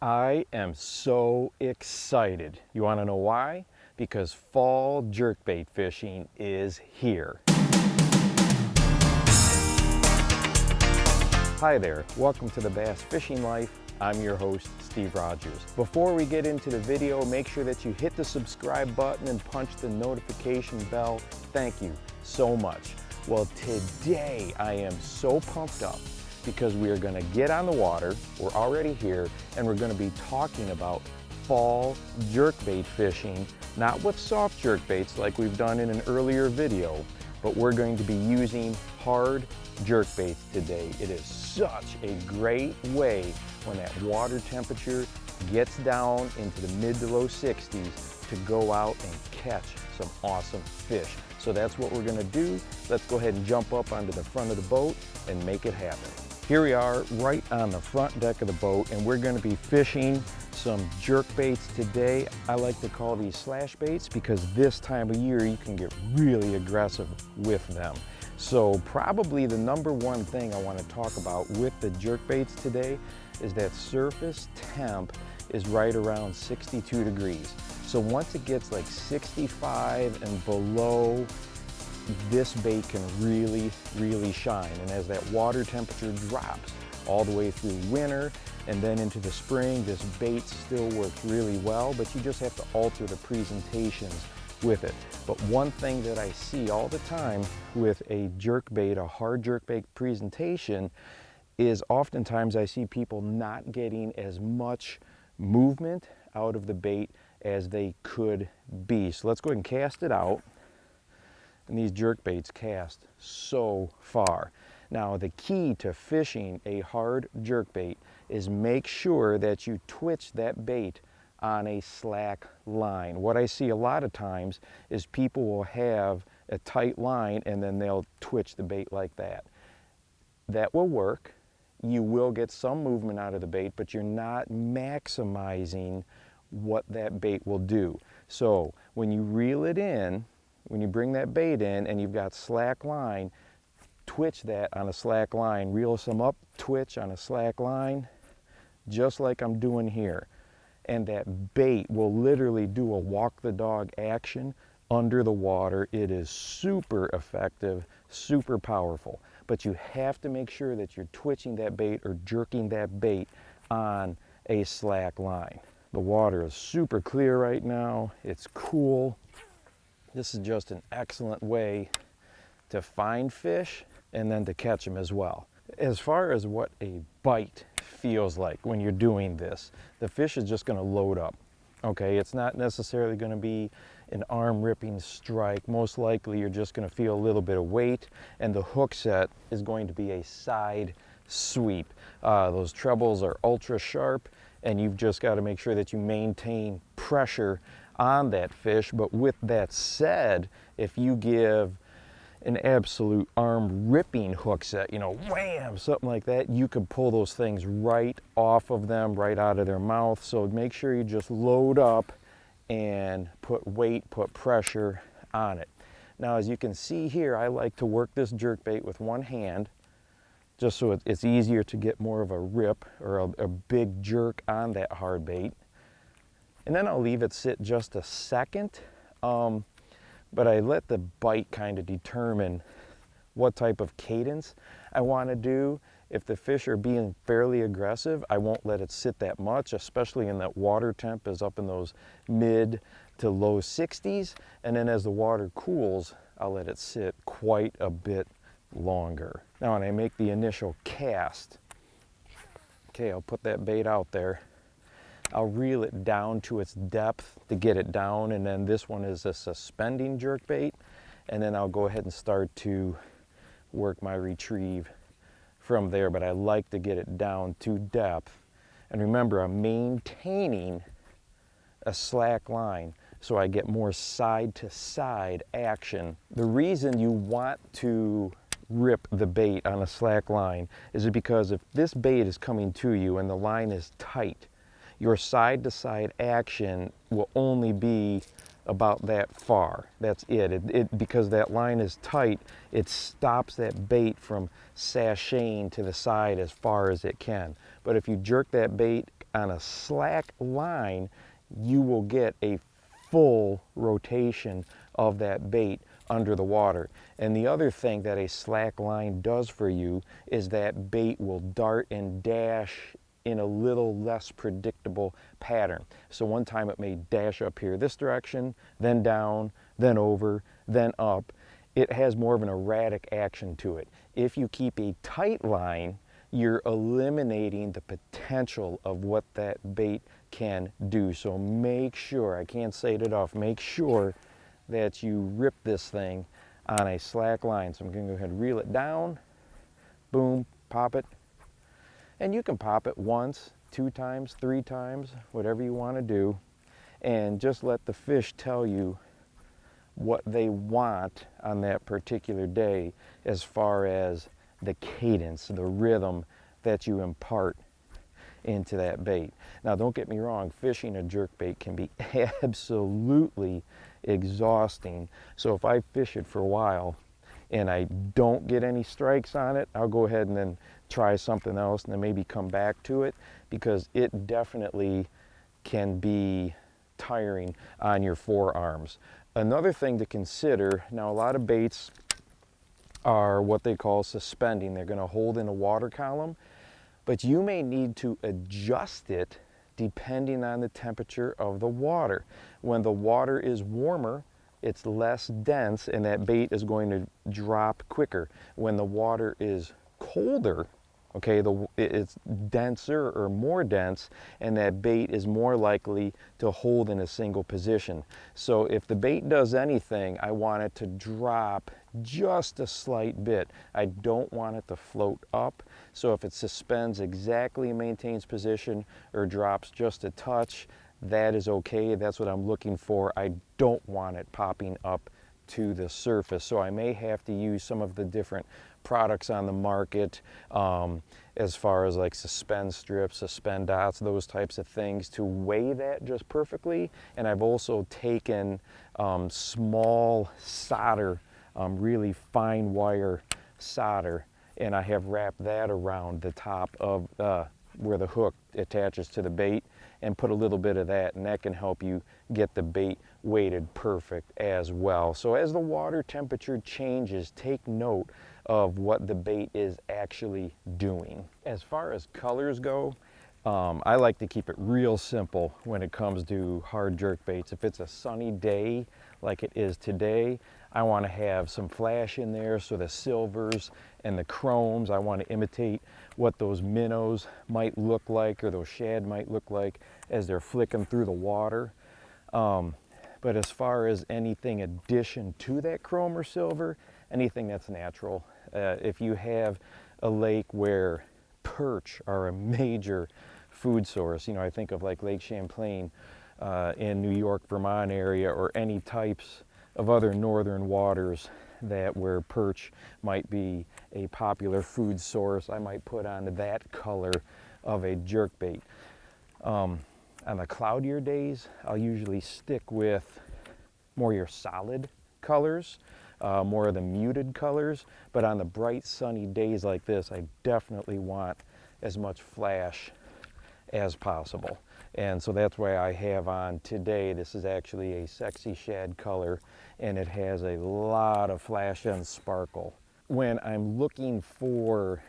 I am so excited. You want to know why? Because fall jerkbait fishing is here. Hi there, welcome to the Bass Fishing Life. I'm your host, Steve Rogers. Before we get into the video, make sure that you hit the subscribe button and punch the notification bell. Thank you so much. Well, today I am so pumped up because we are going to get on the water. We're already here, and we're going to be talking about fall jerkbait fishing, not with soft jerkbaits like we've done in an earlier video, but we're going to be using hard jerkbaits today. It is such a great way when that water temperature gets down into the mid to low 60s to go out and catch some awesome fish. So that's what we're going to do. Let's go ahead and jump up onto the front of the boat and make it happen. Here we are right on the front deck of the boat, and we're going to be fishing some jerkbaits today. I like to call these slash baits because this time of year you can get really aggressive with them. So probably the number one thing I want to talk about with the jerkbaits today is that surface temp is right around 62 degrees. So once it gets like 65 and below, this bait can really shine. And as that water temperature drops all the way through winter and then into the spring, this bait still works really well, but you just have to alter the presentations with it. But one thing that I see all the time with a jerkbait, a hard jerkbait presentation, is oftentimes I see people not getting as much movement out of the bait as they could be. So let's go ahead and cast it out. And these jerkbaits cast so far. Now the key to fishing a hard jerkbait is make sure that you twitch that bait on a slack line. What I see a lot of times is people will have a tight line and then they'll twitch the bait like that. That will work. You will get some movement out of the bait, but you're not maximizing what that bait will do. So when you reel it in, when you bring that bait in and you've got slack line, twitch that on a slack line, reel some up, twitch on a slack line, just like I'm doing here. And that bait will literally do a walk the dog action under the water. It is super effective, super powerful, but you have to make sure that you're twitching that bait or jerking that bait on a slack line. The water is super clear right now. It's cool. This is just an excellent way to find fish and then to catch them as well. As far as what a bite feels like when you're doing this, the fish is just going to load up. Okay, it's not necessarily going to be an arm ripping strike. Most likely you're just going to feel a little bit of weight, and the hook set is going to be a side sweep. Those trebles are ultra sharp, and you've just got to make sure that you maintain pressure on that fish. But with that said, if you give an absolute arm ripping hook set, you know, wham, something like that, you could pull those things right off of them, right out of their mouth. So make sure you just load up and put weight, put pressure on it. Now, as you can see here, I like to work this jerkbait with one hand, just so it's easier to get more of a rip or a big jerk on that hard bait. And then I'll leave it sit just a second, but I let the bite kind of determine what type of cadence I want to do. If the fish are being fairly aggressive, I won't let it sit that much, especially in that water temp is up in those mid to low 60s. And then as the water cools, I'll let it sit quite a bit longer. Now when I make the initial cast, okay, I'll put that bait out there. I'll reel it down to its depth to get it down, and then this one is a suspending jerkbait, and then I'll go ahead and start to work my retrieve from there, but I like to get it down to depth. And remember, I'm maintaining a slack line so I get more side to side action. The reason you want to rip the bait on a slack line is because if this bait is coming to you and the line is tight, your side to side action will only be about that far. That's it. Because that line is tight, it stops that bait from sashaying to the side as far as it can. But if you jerk that bait on a slack line, you will get a full rotation of that bait under the water. And the other thing that a slack line does for you is that bait will dart and dash in a little less predictable pattern. So one time it may dash up here this direction, then down, then over, then up. It has more of an erratic action to it. If you keep a tight line, you're eliminating the potential of what that bait can do. So make sure, I can't say it enough, make sure that you rip this thing on a slack line. So I'm going to go ahead and reel it down, boom, pop it. And you can pop it once, 2 times, 3 times, whatever you want to do, and just let the fish tell you what they want on that particular day as far as the cadence, the rhythm that you impart into that bait. Now don't get me wrong, fishing a jerkbait can be absolutely exhausting. So if I fish it for a while and I don't get any strikes on it, I'll go ahead and then try something else and then maybe come back to it, because it definitely can be tiring on your forearms. Another thing to consider, now a lot of baits are what they call suspending. They're going to hold in a water column, but you may need to adjust it depending on the temperature of the water. When the water is warmer, it's less dense and that bait is going to drop quicker. When the water is colder, okay, it's denser or more dense, and that bait is more likely to hold in a single position. So if the bait does anything, I want it to drop just a slight bit. I don't want it to float up. So if it suspends exactly and maintains position or drops just a touch, that is okay. That's what I'm looking for. I don't want it popping up to the surface. So I may have to use some of the different products on the market as far as like suspend strips, suspend dots, those types of things to weigh that just perfectly. And I've also taken small solder, really fine wire solder, and I have wrapped that around the top of where the hook attaches to the bait, and put a little bit of that, and that can help you get the bait weighted perfect as well. So as the water temperature changes, take note of what the bait is actually doing. As far as colors go, I like to keep it real simple when it comes to hard jerk baits. If it's a sunny day like it is today, I want to have some flash in there, so the silvers and the chromes, I want to imitate what those minnows might look like or those shad might look like as they're flicking through the water. But as far as anything addition to that chrome or silver, anything that's natural. If you have a lake where perch are a major food source, you know, I think of like Lake Champlain in New York, Vermont area, or any types of other northern waters that where perch might be a popular food source, I might put on that color of a jerkbait. On the cloudier days, I'll usually stick with more your solid colors, more of the muted colors, but on the bright sunny days like this, I definitely want as much flash as possible. And so that's why I have on today, this is actually a sexy shad color, and it has a lot of flash and sparkle. When I'm looking for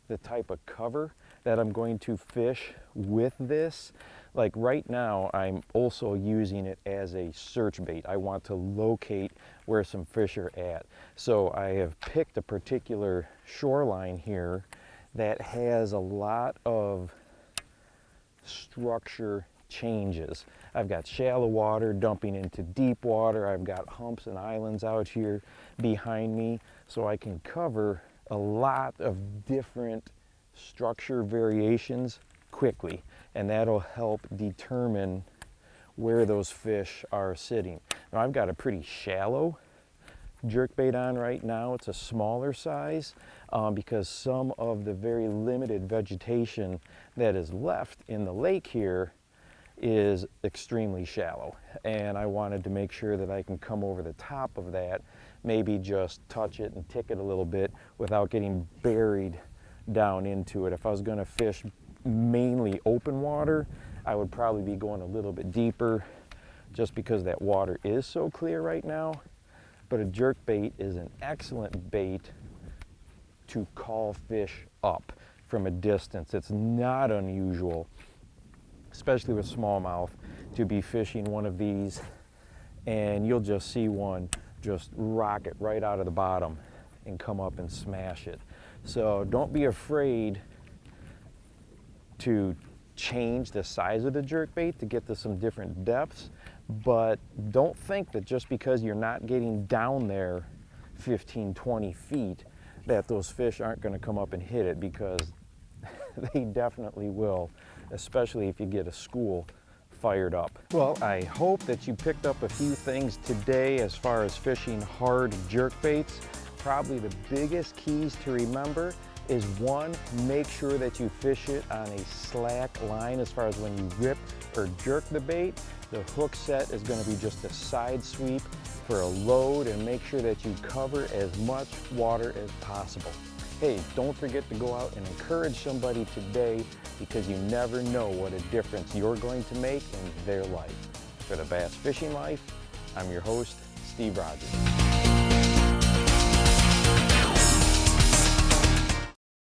the type of cover that I'm going to fish with this, like right now, I'm also using it as a search bait. I want to locate where some fish are at. So I have picked a particular shoreline here that has a lot of structure changes. I've got shallow water dumping into deep water. I've got humps and islands out here behind me, so I can cover a lot of different structure variations quickly, and that'll help determine where those fish are sitting. Now I've got a pretty shallow jerkbait on right now. It's a smaller size because some of the very limited vegetation that is left in the lake here is extremely shallow, and I wanted to make sure that I can come over the top of that, maybe just touch it and tick it a little bit without getting buried down into it. If I was going to fish mainly open water, I would probably be going a little bit deeper just because that water is so clear right now. But a jerkbait is an excellent bait to call fish up from a distance. It's not unusual, especially with smallmouth, to be fishing one of these and you'll just see one just rocket right out of the bottom and come up and smash it. So don't be afraid to change the size of the jerkbait to get to some different depths, but don't think that just because you're not getting down there 15, 20 feet that those fish aren't going to come up and hit it, because they definitely will, especially if you get a school fired up. Well, I hope that you picked up a few things today as far as fishing hard jerkbaits. Probably the biggest keys to remember is, one, make sure that you fish it on a slack line as far as when you rip or jerk the bait. The hook set is going to be just a side sweep for a load, and make sure that you cover as much water as possible. Hey, don't forget to go out and encourage somebody today, because you never know what a difference you're going to make in their life. For the Bass Fishing Life, I'm your host, Steve Rogers.